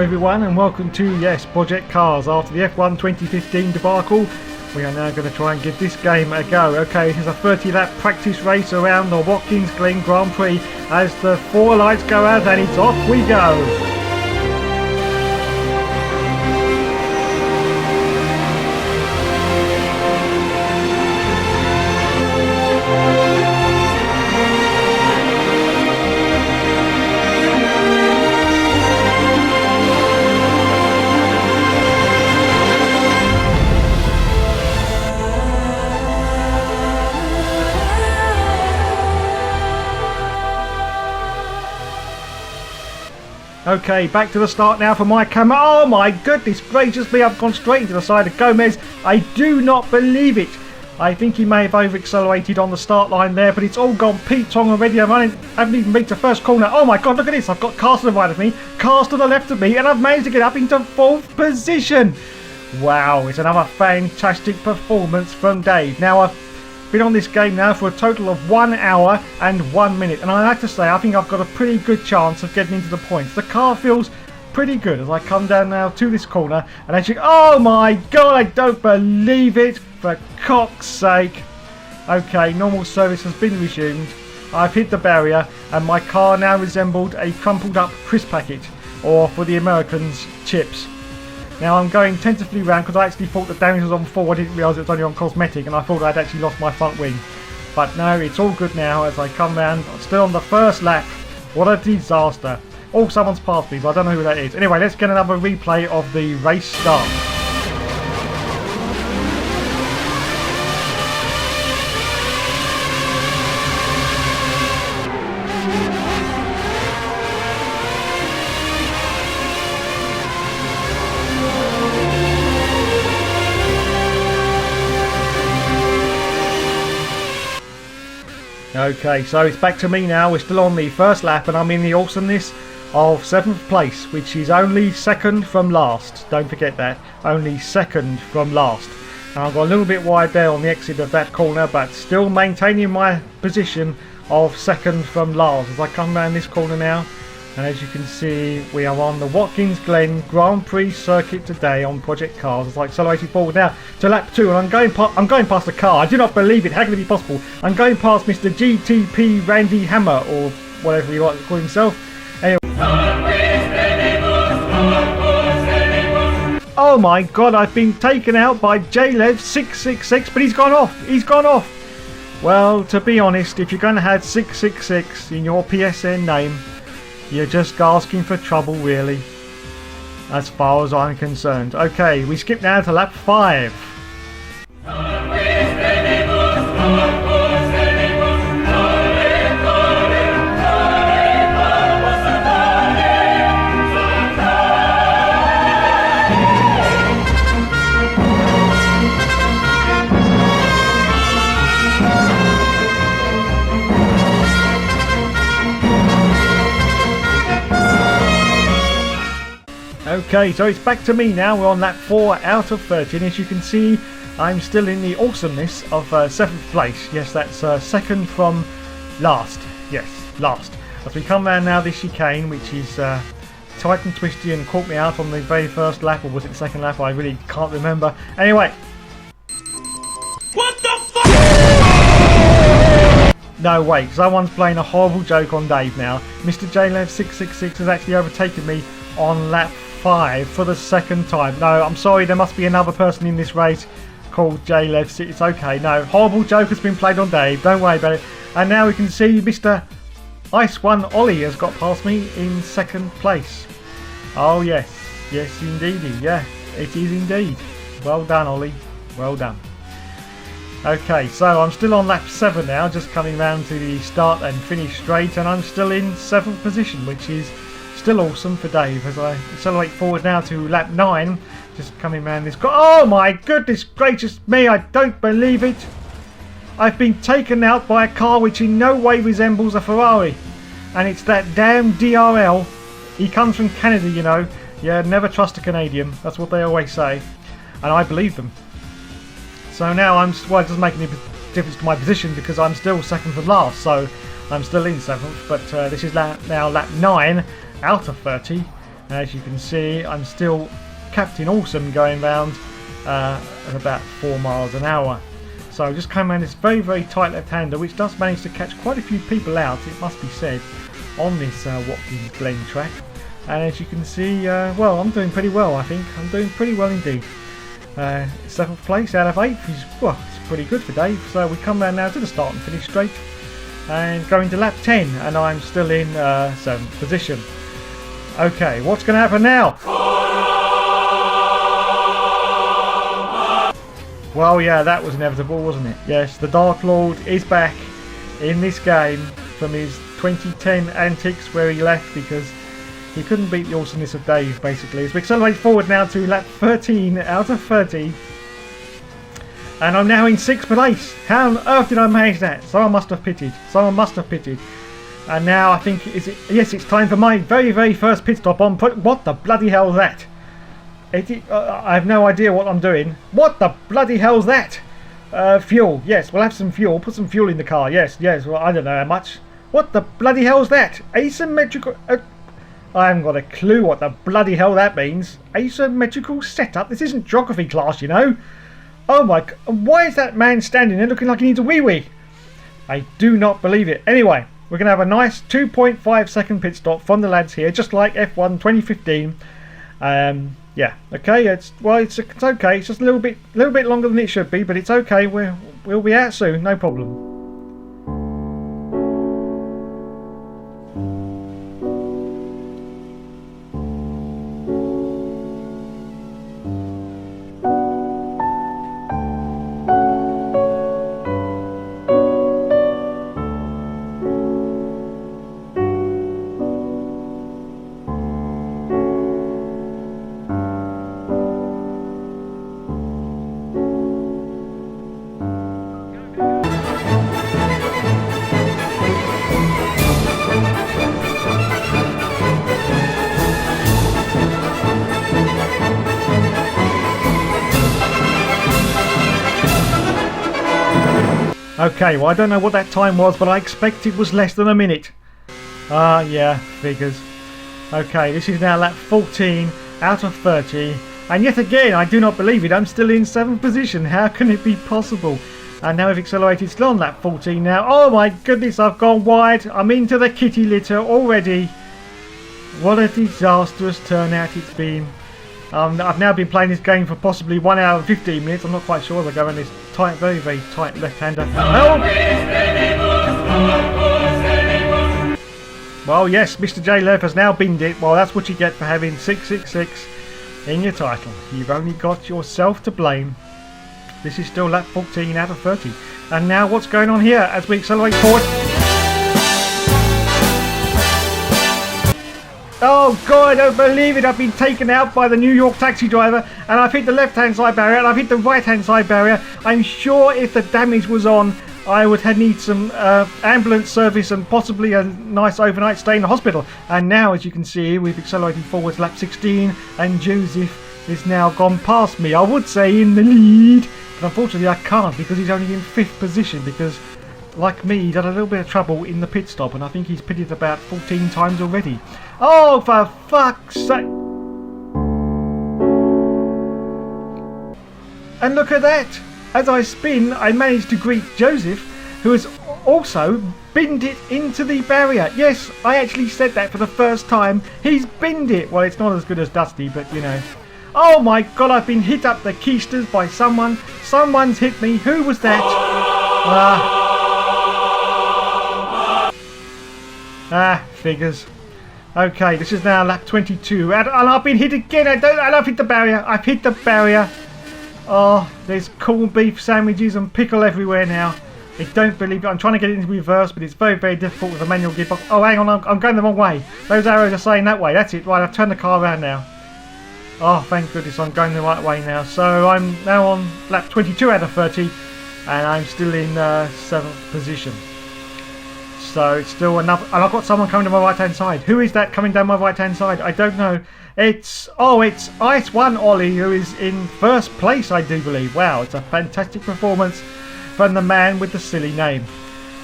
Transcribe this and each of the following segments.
everyone, and welcome to, yes, Project Cars. After the F1 2015 debacle, we are now going to try and give this game a go. Okay, this is a 30-lap practice race around the Watkins Glen Grand Prix as the 4 lights go out and it's off we go. Okay, back to the start now for my camera. Oh my goodness gracious me, I've gone straight into the side of Gomez. I do not believe it. I think he may have over-accelerated on the start line there, but it's all gone Pete Tong already. I haven't even reached the first corner. Oh my god, look at this. I've got cars to the right of me, cars to the left of me, and I've managed to get up into 4th position. Wow, it's another fantastic performance from Dave. Now, I've been on this game now for a total of 1 hour and 1 minute, and I have to say I think I've got a pretty good chance of getting into the points. The car feels pretty good as I come down now to this corner, and as you, oh my god, I don't believe it, for cock's sake. Okay, normal service has been resumed. I've hit the barrier and my car now resembled a crumpled up crisp packet, or for the Americans, chips. Now I'm going tentatively round because I actually thought the damage was on 4. I didn't realise it was only on cosmetic, and I thought I'd actually lost my front wing. But no, it's all good now as I come round. I'm still on the first lap. What a disaster. Oh, someone's passed me, but I don't know who that is. Anyway, let's get another replay of the race start. Okay, so it's back to me now. We're still on the first lap and I'm in the awesomeness of 7th place, which is only second from last. Don't forget that, only second from last. And I've got a little bit wide there on the exit of that corner, but still maintaining my position of second from last as I come around this corner now. And as you can see, we are on the Watkins Glen Grand Prix circuit today on Project Cars. It's like accelerating forward now to lap 2, and I'm going past the car. I do not believe it. How can it be possible? I'm going past Mr. GTP Randy Hammer, or whatever he likes to call himself. Anyway. Oh my god, I've been taken out by JLev 666, but he's gone off. He's gone off. Well, to be honest, if you're going to have 666 in your PSN name, you're just asking for trouble, really, as far as I'm concerned. Okay, we skip now to lap 5. Okay, so it's back to me now. We're on lap 4 out of 30, and as you can see, I'm still in the awesomeness of 7th place. Yes, that's second from last. Yes, last. As we come round now this chicane, which is tight and twisty and caught me out on the very first lap, or was it the second lap? I really can't remember. Anyway. What the fuck? No, wait, someone's playing a horrible joke on Dave now. Mr. JLev666 has actually overtaken me on lap 5 for the second time. No, I'm sorry, there must be another person in this race called JLev. It's okay, no, horrible joke has been played on Dave, don't worry about it. And now we can see Mr. Ice One Ollie has got past me in 2nd place. Oh yes, yes indeedy, yeah, it is indeed. Well done, Ollie, well done. Okay, so I'm still on lap 7 now, just coming round to the start and finish straight, and I'm still in 7th position, which is still awesome for Dave as I accelerate forward now to lap 9, just coming around this. Oh my goodness gracious me, I don't believe it. I've been taken out by a car which in no way resembles a Ferrari, and it's that damn DRL. He comes from Canada, you know. Yeah, never trust a Canadian, that's what they always say, and I believe them. So now well, it doesn't make any difference to my position because I'm still second from last, so I'm still in 7th, but this is now lap 9 out of 30, As you can see, I'm still Captain Awesome going round at about 4 miles an hour. So just came around this very, very tight left-hander, which does manage to catch quite a few people out, it must be said, on this Watkins Glen track. And as you can see, well, I'm doing pretty well, I think. I'm doing pretty well indeed. 7th place out of 8th is, well, it's pretty good for Dave. So we come round now to the start and finish straight. And going to lap 10, and I'm still in 7th position. Okay, what's going to happen now? Well, yeah, that was inevitable, wasn't it? Yes, the Dark Lord is back in this game from his 2010 antics where he left because he couldn't beat the awesomeness of Dave, basically. As we accelerate forward now to lap 13 out of 30. And I'm now in 6th place. How on earth did I manage that? Someone must have pitted. Someone must have pitted. And now I think, yes, it's time for my very, very first pit stop on. What the bloody hell is that? I have no idea what I'm doing. What the bloody hell's that? Fuel. Yes, we'll have some fuel. Put some fuel in the car. Yes. Well, I don't know how much. What the bloody hell's that? Asymmetrical... I haven't got a clue what the bloody hell that means. Asymmetrical setup? This isn't geography class, you know. Oh my... Why is that man standing there looking like he needs a wee-wee? I do not believe it. Anyway, we're going to have a nice 2.5 second pit stop from the lads here, just like F1 2015. Yeah, okay, it's okay. It's just a little bit longer than it should be, but it's okay. We'll be out soon, no problem. Okay, well I don't know what that time was, but I expect it was less than a minute. Yeah, figures. Okay, this is now lap 14 out of 30. And yet again, I do not believe it, I'm still in 7th position. How can it be possible? And now we've accelerated, still on lap 14 now. Oh my goodness, I've gone wide. I'm into the kitty litter already. What a disastrous turnout it's been. I've now been playing this game for possibly 1 hour and 15 minutes. I'm not quite sure as I go in this tight, very, very tight left-hander. Oh! Well, yes, Mr. J. Lev has now binned it. Well, that's what you get for having 666 in your title. You've only got yourself to blame. This is still lap 14 out of 30. And now what's going on here as we accelerate forward? Oh God, I don't believe it. I've been taken out by the New York taxi driver and I've hit the left-hand side barrier and I've hit the right-hand side barrier. I'm sure if the damage was on, I would need some ambulance service and possibly a nice overnight stay in the hospital. And now, as you can see, we've accelerated forward to lap 16 and Joseph is now gone past me. I would say in the lead, but unfortunately I can't because he's only in 5th position because, like me, he's had a little bit of trouble in the pit stop and I think he's pitted about 14 times already. Oh, for fuck's sake! And look at that! As I spin, I managed to greet Joseph, who has also binned it into the barrier. Yes, I actually said that for the first time. He's binned it! Well, it's not as good as Dusty, but you know. Oh my God, I've been hit up the keisters by someone. Someone's hit me. Who was that? Figures. Okay, this is now lap 22, and I've been hit again. I've hit the barrier. I've hit the barrier. Oh, there's corned beef sandwiches and pickle everywhere now. I don't believe it. I'm trying to get it into reverse, but it's very, very difficult with a manual gearbox. Oh, hang on, I'm going the wrong way. Those arrows are saying that way. That's it. Right, I've turned the car around now. Oh, thank goodness I'm going the right way now. So I'm now on lap 22 out of 30, and I'm still in 7th position. So it's still another, and I've got someone coming to my right hand side. Who is that coming down my right hand side? I don't know. It's Ice One Ollie, who is in 1st place, I do believe. Wow, it's a fantastic performance from the man with the silly name.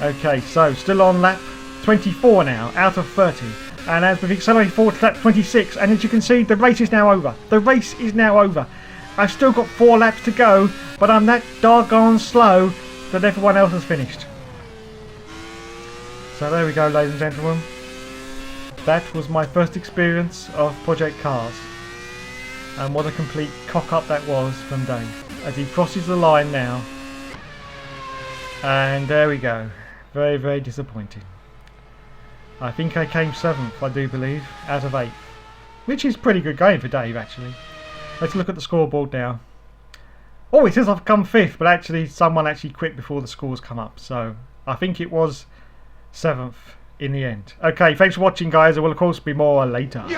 Okay, so still on lap 24 now out of 30. And as we've accelerated forward to lap 26, and as you can see, the race is now over. The race is now over. I've still got 4 laps to go, but I'm that doggone slow that everyone else has finished. So there we go, ladies and gentlemen. That was my first experience of Project Cars. And what a complete cock-up that was from Dave. As he crosses the line now. And there we go. Very, very disappointing. I think I came 7th, I do believe, out of 8. Which is pretty good going for Dave, actually. Let's look at the scoreboard now. Oh, it says I've come 5th, but actually someone actually quit before the scores come up. So I think it was 7th in the end. Okay, thanks for watching, guys. There will, of course, be more later. You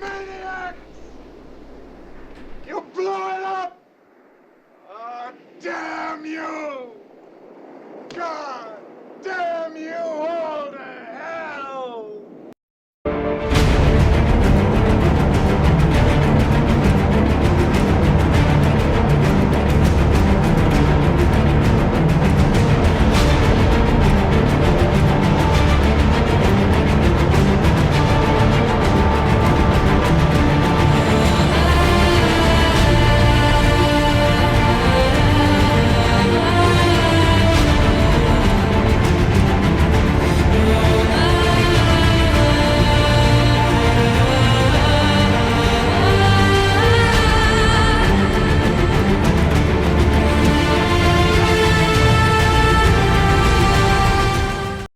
maniacs! You blew it up! Oh, damn you! God!